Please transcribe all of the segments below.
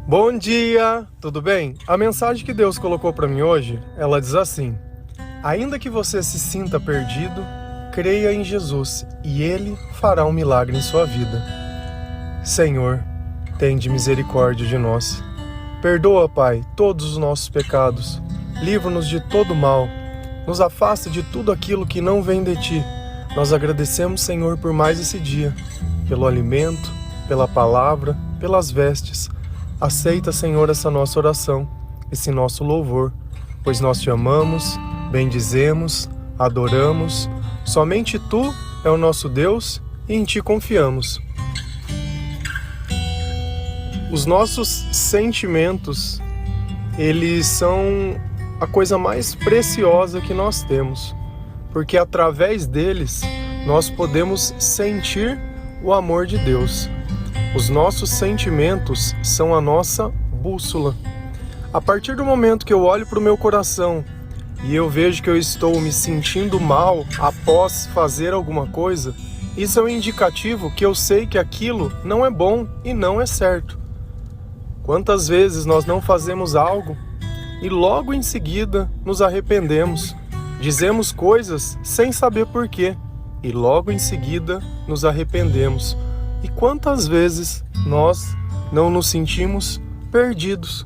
Bom dia, tudo bem? A mensagem que Deus colocou para mim hoje, ela diz assim: ainda que você se sinta perdido, creia em Jesus e Ele fará um milagre em sua vida. Senhor, tende misericórdia de nós. Perdoa, Pai, todos os nossos pecados. Livra-nos de todo mal. Nos afasta de tudo aquilo que não vem de Ti. Nós agradecemos, Senhor, por mais esse dia, pelo alimento, pela palavra, pelas vestes. Aceita, Senhor, essa nossa oração, esse nosso louvor, pois nós Te amamos, bendizemos, adoramos. Somente Tu é o nosso Deus e em Ti confiamos. Os nossos sentimentos, eles são a coisa mais preciosa que nós temos, porque através deles nós podemos sentir o amor de Deus. Os nossos sentimentos são a nossa bússola. A partir do momento que eu olho para o meu coração e eu vejo que eu estou me sentindo mal após fazer alguma coisa, isso é um indicativo que eu sei que aquilo não é bom e não é certo. Quantas vezes nós não fazemos algo e logo em seguida nos arrependemos, dizemos coisas sem saber porquê e logo em seguida nos arrependemos. E quantas vezes nós não nos sentimos perdidos?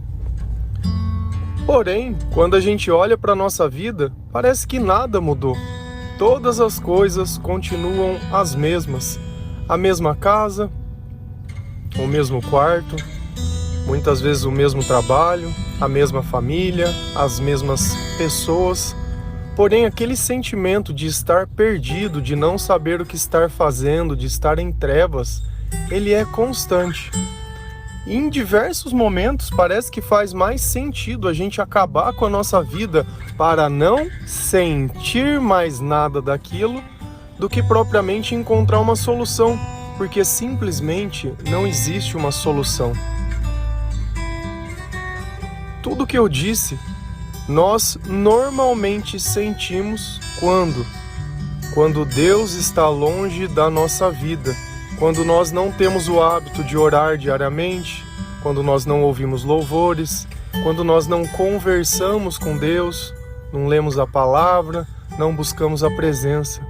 Porém, quando a gente olha para a nossa vida, parece que nada mudou. Todas as coisas continuam as mesmas. A mesma casa, o mesmo quarto, muitas vezes o mesmo trabalho, a mesma família, as mesmas pessoas. Porém, aquele sentimento de estar perdido, de não saber o que estar fazendo, de estar em trevas, ele é constante. E em diversos momentos parece que faz mais sentido a gente acabar com a nossa vida para não sentir mais nada daquilo do que propriamente encontrar uma solução, porque simplesmente não existe uma solução. Tudo que eu disse, nós normalmente sentimos quando Deus está longe da nossa vida, quando nós não temos o hábito de orar diariamente, quando nós não ouvimos louvores, quando nós não conversamos com Deus, não lemos a palavra, não buscamos a presença.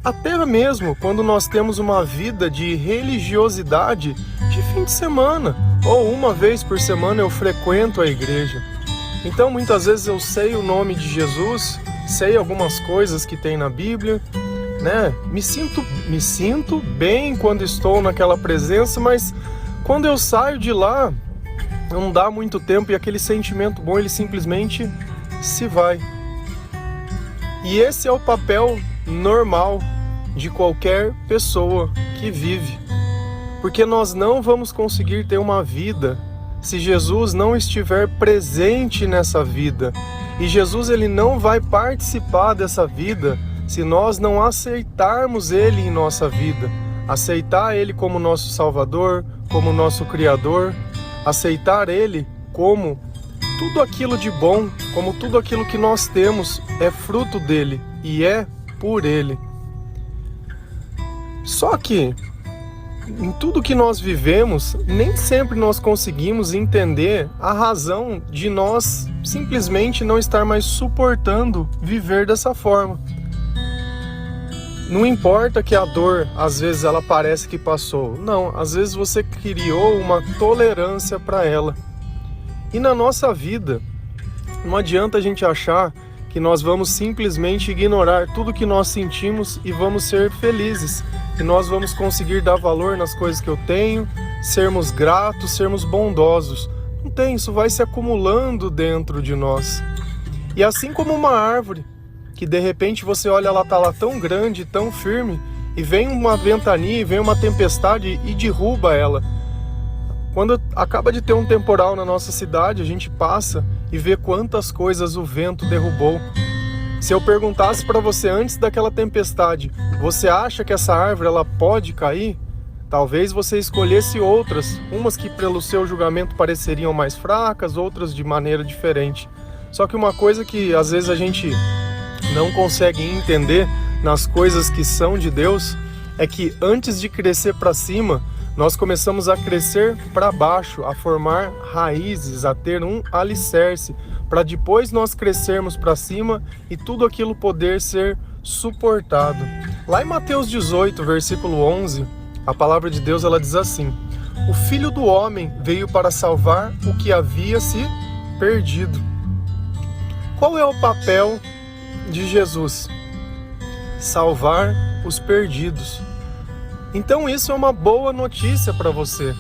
Até mesmo quando nós temos uma vida de religiosidade de fim de semana, ou uma vez por semana eu frequento a igreja. Então muitas vezes eu sei o nome de Jesus, sei algumas coisas que tem na Bíblia, né? Me sinto bem quando estou naquela presença, mas quando eu saio de lá, não dá muito tempo e aquele sentimento bom, ele simplesmente se vai. E esse é o papel normal de qualquer pessoa que vive, porque nós não vamos conseguir ter uma vida se Jesus não estiver presente nessa vida. E Jesus, ele não vai participar dessa vida se nós não aceitarmos Ele em nossa vida. Aceitar Ele como nosso Salvador, como nosso Criador. Aceitar Ele como tudo aquilo de bom, como tudo aquilo que nós temos é fruto dEle e é por Ele. Só que em tudo que nós vivemos, nem sempre nós conseguimos entender a razão de nós simplesmente não estar mais suportando viver dessa forma. Não importa que a dor, às vezes, ela parece que passou. Não, às vezes você criou uma tolerância para ela. E na nossa vida, não adianta a gente achar que nós vamos simplesmente ignorar tudo que nós sentimos e vamos ser felizes. E nós vamos conseguir dar valor nas coisas que eu tenho, sermos gratos, sermos bondosos. Não tem, isso vai se acumulando dentro de nós. E assim como uma árvore, que de repente você olha, ela está lá tão grande, tão firme, e vem uma ventania, vem uma tempestade e derruba ela. Quando acaba de ter um temporal na nossa cidade, a gente passa e vê quantas coisas o vento derrubou. Se eu perguntasse para você antes daquela tempestade, você acha que essa árvore ela pode cair? Talvez você escolhesse outras, umas que pelo seu julgamento pareceriam mais fracas, outras de maneira diferente. Só que uma coisa que às vezes a gente não consegue entender nas coisas que são de Deus é que antes de crescer para cima, nós começamos a crescer para baixo, a formar raízes, a ter um alicerce, para depois nós crescermos para cima e tudo aquilo poder ser suportado. Lá em Mateus 18, versículo 11, a palavra de Deus ela diz assim: o Filho do Homem veio para salvar o que havia se perdido. Qual é o papel de Jesus? Salvar os perdidos. Então isso é uma boa notícia para você.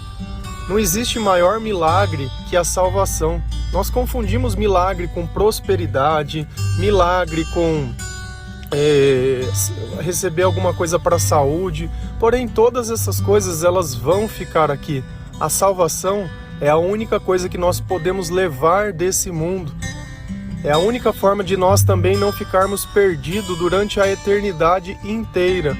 Não existe maior milagre que a salvação. Nós confundimos milagre com prosperidade, milagre com receber alguma coisa para a saúde, porém todas essas coisas elas vão ficar aqui. A salvação é a única coisa que nós podemos levar desse mundo. É a única forma de nós também não ficarmos perdidos durante a eternidade inteira.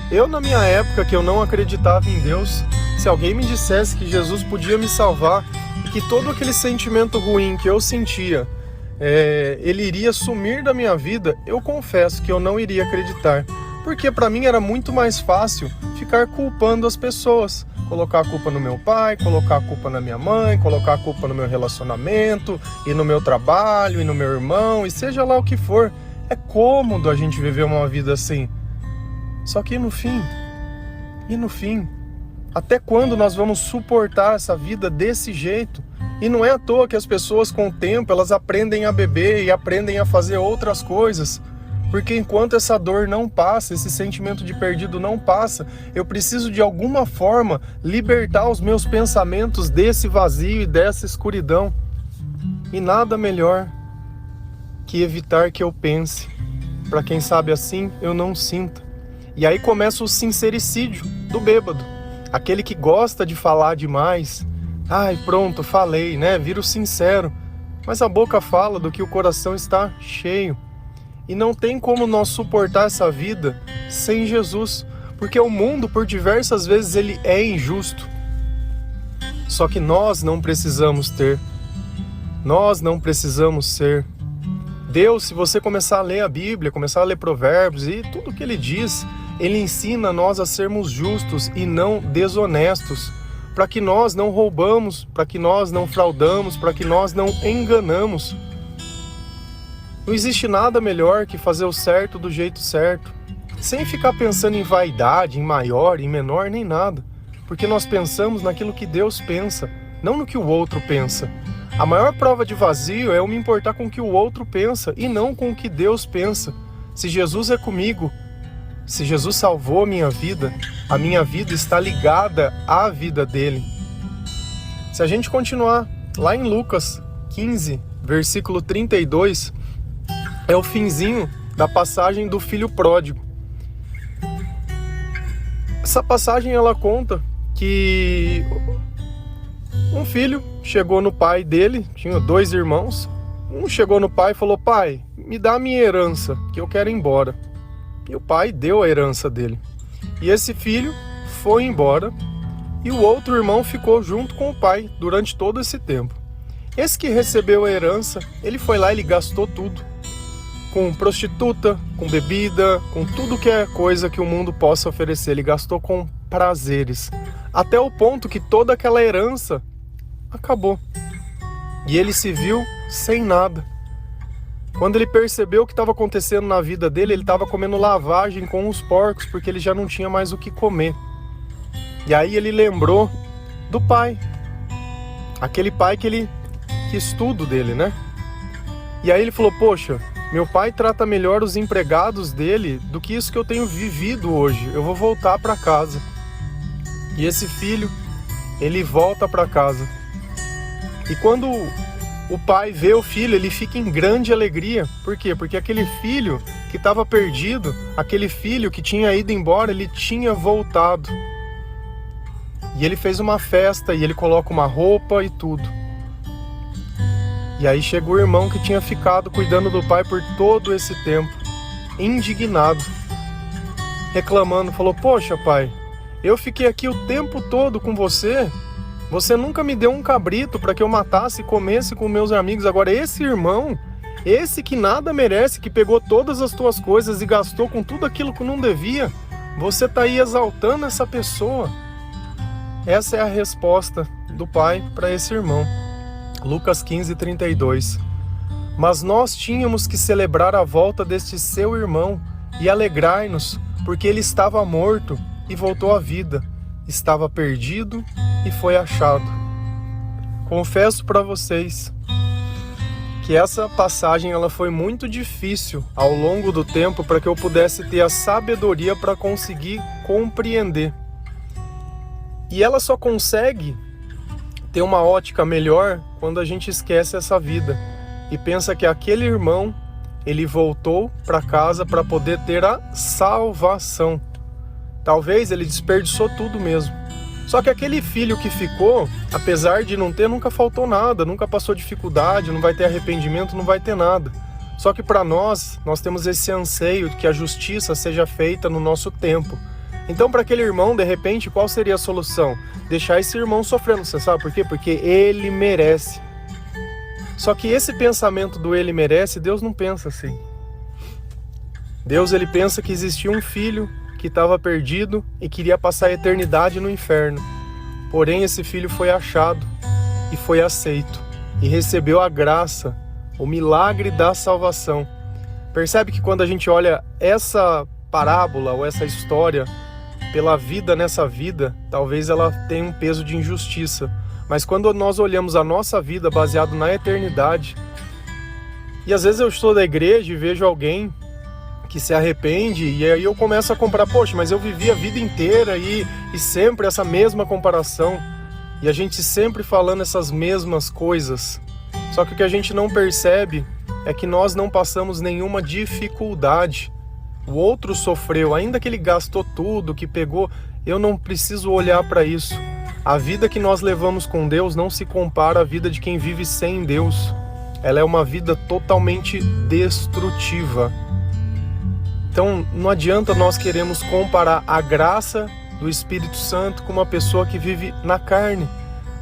Eu, na minha época, que eu não acreditava em Deus, se alguém me dissesse que Jesus podia me salvar e que todo aquele sentimento ruim que eu sentia, ele iria sumir da minha vida, eu confesso que eu não iria acreditar. Porque para mim era muito mais fácil ficar culpando as pessoas. Colocar a culpa no meu pai, colocar a culpa na minha mãe, colocar a culpa no meu relacionamento, e no meu trabalho, e no meu irmão, e seja lá o que for. É cômodo a gente viver uma vida assim. Só que no fim, até quando nós vamos suportar essa vida desse jeito? E não é à toa que as pessoas com o tempo, elas aprendem a beber e aprendem a fazer outras coisas. Porque enquanto essa dor não passa, esse sentimento de perdido não passa, eu preciso de alguma forma libertar os meus pensamentos desse vazio e dessa escuridão. E nada melhor que evitar que eu pense, para quem sabe assim eu não sinta. E aí começa o sincericídio do bêbado, aquele que gosta de falar demais. Ai, pronto, falei, né? Vira o sincero. Mas a boca fala do que o coração está cheio. E não tem como nós suportar essa vida sem Jesus, porque o mundo, por diversas vezes, ele é injusto. Só que nós não precisamos ter. Nós não precisamos ser. Deus, se você começar a ler a Bíblia, começar a ler Provérbios e tudo que ele diz, ele ensina nós a sermos justos e não desonestos, para que nós não roubamos, para que nós não fraudamos, para que nós não enganamos. Não existe nada melhor que fazer o certo do jeito certo, sem ficar pensando em vaidade, em maior, em menor, nem nada, porque nós pensamos naquilo que Deus pensa, não no que o outro pensa. A maior prova de vazio é eu me importar com o que o outro pensa e não com o que Deus pensa. Se Jesus é comigo, se Jesus salvou a minha vida está ligada à vida dele. Se a gente continuar lá em Lucas 15, versículo 32, é o finzinho da passagem do filho pródigo. Essa passagem ela conta que um filho chegou no pai dele, tinha 2 irmãos. Um chegou no pai e falou: pai, me dá a minha herança, que eu quero ir embora. E o pai deu a herança dele. E esse filho foi embora e o outro irmão ficou junto com o pai durante todo esse tempo. Esse que recebeu a herança, ele foi lá e ele gastou tudo. Com prostituta, com bebida, com tudo que é coisa que o mundo possa oferecer. Ele gastou com prazeres. Até o ponto que toda aquela herança acabou. E ele se viu sem nada. Quando ele percebeu o que estava acontecendo na vida dele, ele estava comendo lavagem com os porcos, porque ele já não tinha mais o que comer. E aí ele lembrou do pai. Aquele pai que ele quis tudo dele, né? E aí ele falou: poxa, meu pai trata melhor os empregados dele do que isso que eu tenho vivido hoje. Eu vou voltar para casa. E esse filho, ele volta para casa. E quando o pai vê o filho, ele fica em grande alegria. Por quê? Porque aquele filho que estava perdido, aquele filho que tinha ido embora, ele tinha voltado. E ele fez uma festa e ele coloca uma roupa e tudo. E aí chega o irmão que tinha ficado cuidando do pai por todo esse tempo, indignado, reclamando, falou: poxa pai, eu fiquei aqui o tempo todo com você, você nunca me deu um cabrito para que eu matasse e comesse com meus amigos. Agora esse irmão, esse que nada merece, que pegou todas as tuas coisas e gastou com tudo aquilo que não devia, você está aí exaltando essa pessoa. essa é a resposta do pai para esse irmão. Lucas 15:32. Mas nós tínhamos que celebrar a volta deste seu irmão e alegrar-nos, porque ele estava morto e voltou à vida, estava perdido e foi achado. Confesso para vocês que essa passagem ela foi muito difícil ao longo do tempo para que eu pudesse ter a sabedoria para conseguir compreender. E ela só consegue ter uma ótica melhor quando a gente esquece essa vida e pensa que aquele irmão, ele voltou para casa para poder ter a salvação. Talvez ele desperdiçou tudo mesmo. Só que aquele filho que ficou, apesar de não ter, nunca faltou nada, nunca passou dificuldade, não vai ter arrependimento, não vai ter nada. Só que para nós temos esse anseio de que a justiça seja feita no nosso tempo. Então, para aquele irmão, de repente, qual seria a solução? Deixar esse irmão sofrendo, você sabe por quê? Porque ele merece. Só que esse pensamento do ele merece, Deus não pensa assim. Deus, ele pensa que existia um filho que estava perdido e queria passar a eternidade no inferno. Porém, esse filho foi achado e foi aceito e recebeu a graça, o milagre da salvação. Percebe que quando a gente olha essa parábola ou essa história pela vida nessa vida, talvez ela tenha um peso de injustiça. Mas quando nós olhamos a nossa vida baseado na eternidade, e às vezes eu estou da igreja e vejo alguém que se arrepende, e aí eu começo a comparar, poxa, mas eu vivi a vida inteira e sempre essa mesma comparação, e a gente sempre falando essas mesmas coisas. Só que o que a gente não percebe é que nós não passamos nenhuma dificuldade. O outro sofreu, ainda que ele gastou tudo, que pegou, eu não preciso olhar para isso. A vida que nós levamos com Deus não se compara à vida de quem vive sem Deus. Ela é uma vida totalmente destrutiva. Então, não adianta nós queremos comparar a graça do Espírito Santo com uma pessoa que vive na carne.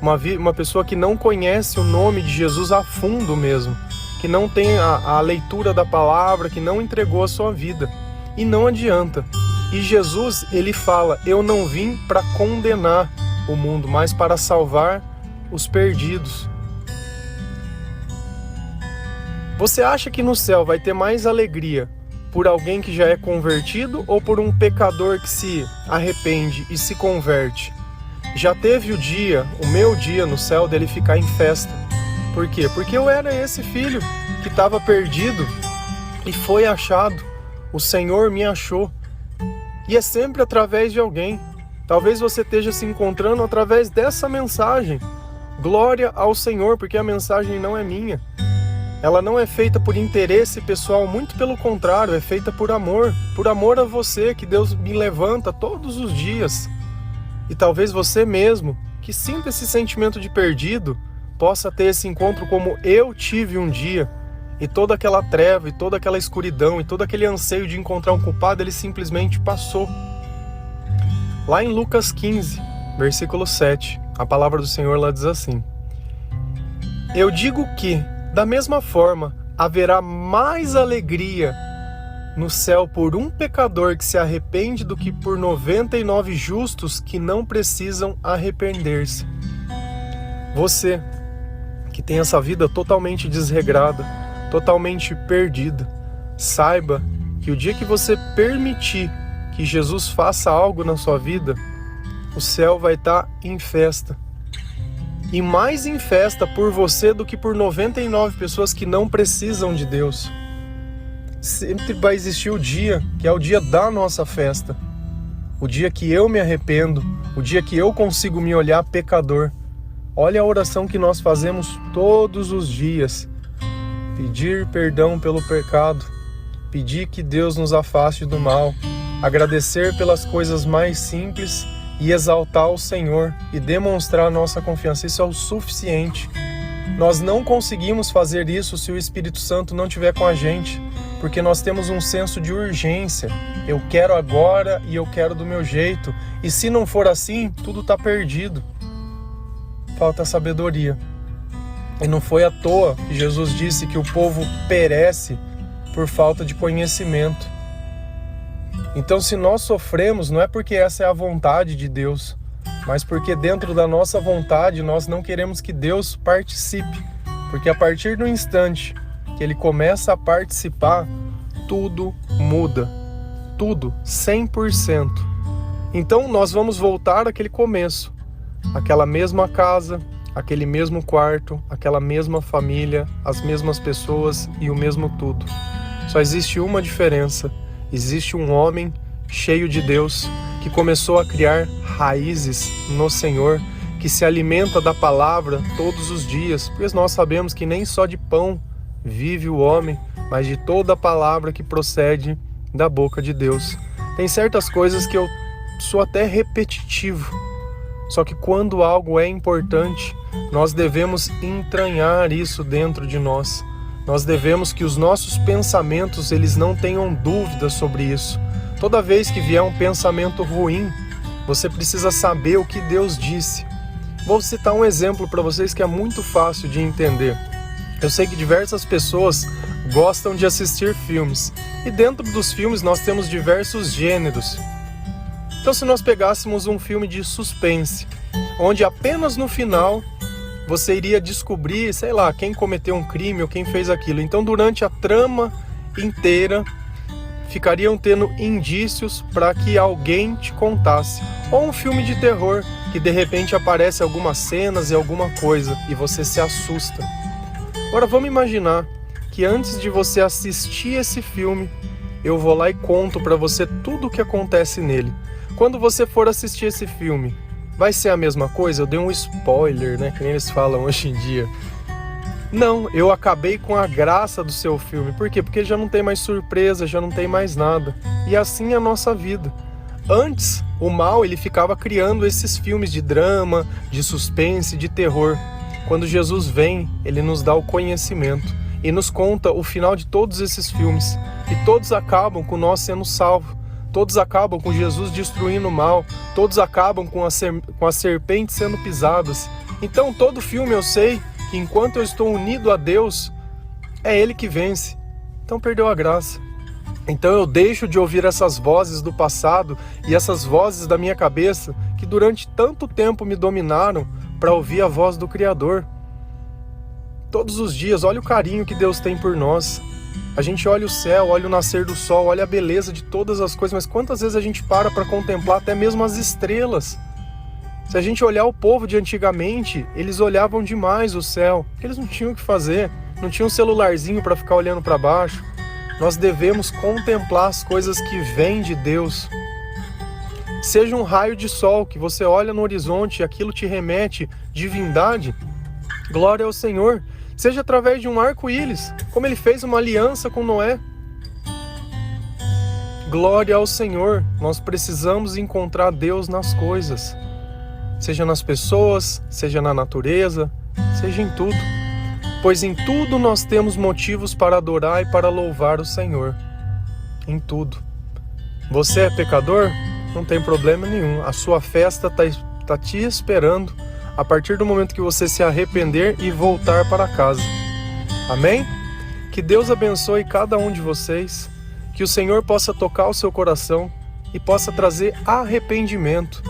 Uma pessoa que não conhece o nome de Jesus a fundo mesmo. Que não tem a leitura da palavra, que não entregou a sua vida. E não adianta. E Jesus, ele fala, eu não vim para condenar o mundo, mas para salvar os perdidos. Você acha que no céu vai ter mais alegria por alguém que já é convertido ou por um pecador que se arrepende e se converte? Já teve o meu dia no céu dele ficar em festa. Por quê? Porque eu era esse filho que estava perdido e foi achado. O Senhor me achou. E é sempre através de alguém. Talvez você esteja se encontrando através dessa mensagem. Glória ao Senhor, porque a mensagem não é minha. Ela não é feita por interesse pessoal, muito pelo contrário, é feita por amor a você, que Deus me levanta todos os dias. E talvez você mesmo, que sinta esse sentimento de perdido, possa ter esse encontro como eu tive um dia, e toda aquela treva, e toda aquela escuridão, e todo aquele anseio de encontrar um culpado, ele simplesmente passou. Lá em Lucas 15, versículo 7, a palavra do Senhor lá diz assim: eu digo que, da mesma forma, haverá mais alegria no céu por um pecador que se arrepende do que por 99 justos que não precisam arrepender-se. Você, que tem essa vida totalmente desregrada, totalmente perdida, saiba que o dia que você permitir que Jesus faça algo na sua vida, o céu vai estar em festa. E mais em festa por você do que por 99 pessoas que não precisam de Deus. Sempre vai existir o dia que é o dia da nossa festa. O dia que eu me arrependo, o dia que eu consigo me olhar pecador. Olha a oração que nós fazemos todos os dias. Pedir perdão pelo pecado, pedir que Deus nos afaste do mal, agradecer pelas coisas mais simples e exaltar o Senhor e demonstrar a nossa confiança. Isso é o suficiente. Nós não conseguimos fazer isso se o Espírito Santo não estiver com a gente, porque nós temos um senso de urgência. Eu quero agora e eu quero do meu jeito. E se não for assim, tudo está perdido. Falta sabedoria. E não foi à toa que Jesus disse que o povo perece por falta de conhecimento. Então, se nós sofremos, não é porque essa é a vontade de Deus, mas porque dentro da nossa vontade nós não queremos que Deus participe. Porque a partir do instante que Ele começa a participar, tudo muda. Tudo, 100%. Então nós vamos voltar àquele começo. Aquela mesma casa, aquele mesmo quarto, aquela mesma família, as mesmas pessoas e o mesmo tudo. Só existe uma diferença. Existe um homem cheio de Deus que começou a criar raízes no Senhor, que se alimenta da palavra todos os dias, pois nós sabemos que nem só de pão vive o homem, mas de toda a palavra que procede da boca de Deus. Tem certas coisas que eu sou até repetitivo, só que quando algo é importante, nós devemos entranhar isso dentro de nós. Nós devemos que os nossos pensamentos, eles não tenham dúvida sobre isso. Toda vez que vier um pensamento ruim, você precisa saber o que Deus disse. Vou citar um exemplo para vocês que é muito fácil de entender. Eu sei que diversas pessoas gostam de assistir filmes. E dentro dos filmes nós temos diversos gêneros. Então se nós pegássemos um filme de suspense, onde apenas no final você iria descobrir, sei lá, quem cometeu um crime ou quem fez aquilo. Então durante a trama inteira ficariam tendo indícios para que alguém te contasse. Ou um filme de terror, que de repente aparece algumas cenas e alguma coisa e você se assusta. Agora vamos imaginar que antes de você assistir esse filme, eu vou lá e conto para você tudo o que acontece nele. Quando você for assistir esse filme, vai ser a mesma coisa? Eu dei um spoiler, né? Que nem eles falam hoje em dia. Não, eu acabei com a graça do seu filme. Por quê? Porque já não tem mais surpresa, já não tem mais nada. E assim é a nossa vida. Antes, o mal ele ficava criando esses filmes de drama, de suspense, de terror. Quando Jesus vem, ele nos dá o conhecimento e nos conta o final de todos esses filmes. E todos acabam com nós sendo salvos. Todos acabam com Jesus destruindo o mal. Todos acabam com as serpentes sendo pisadas. Então, todo filme eu sei que enquanto eu estou unido a Deus, é Ele que vence. Então perdeu a graça. Então eu deixo de ouvir essas vozes do passado e essas vozes da minha cabeça que durante tanto tempo me dominaram para ouvir a voz do Criador. Todos os dias, olha o carinho que Deus tem por nós. A gente olha o céu, olha o nascer do sol, olha a beleza de todas as coisas, mas quantas vezes a gente para contemplar até mesmo as estrelas? Se a gente olhar o povo de antigamente, eles olhavam demais o céu, porque eles não tinham o que fazer, não tinham um celularzinho para ficar olhando para baixo. Nós devemos contemplar as coisas que vêm de Deus. Seja um raio de sol que você olha no horizonte e aquilo te remete divindade, glória ao Senhor. Seja através de um arco-íris, como ele fez uma aliança com Noé. Glória ao Senhor. Nós precisamos encontrar Deus nas coisas. Seja nas pessoas, seja na natureza, seja em tudo. Pois em tudo nós temos motivos para adorar e para louvar o Senhor. Em tudo. Você é pecador? Não tem problema nenhum. A sua festa está te esperando a partir do momento que você se arrepender e voltar para casa. Amém? Que Deus abençoe cada um de vocês. Que o Senhor possa tocar o seu coração e possa trazer arrependimento.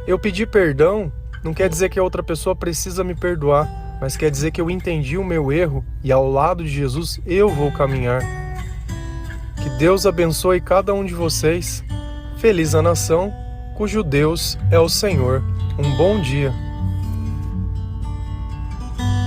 Eu pedir perdão não quer dizer que a outra pessoa precisa me perdoar, mas quer dizer que eu entendi o meu erro e ao lado de Jesus eu vou caminhar. Que Deus abençoe cada um de vocês. Feliz a nação cujo Deus é o Senhor. Um bom dia.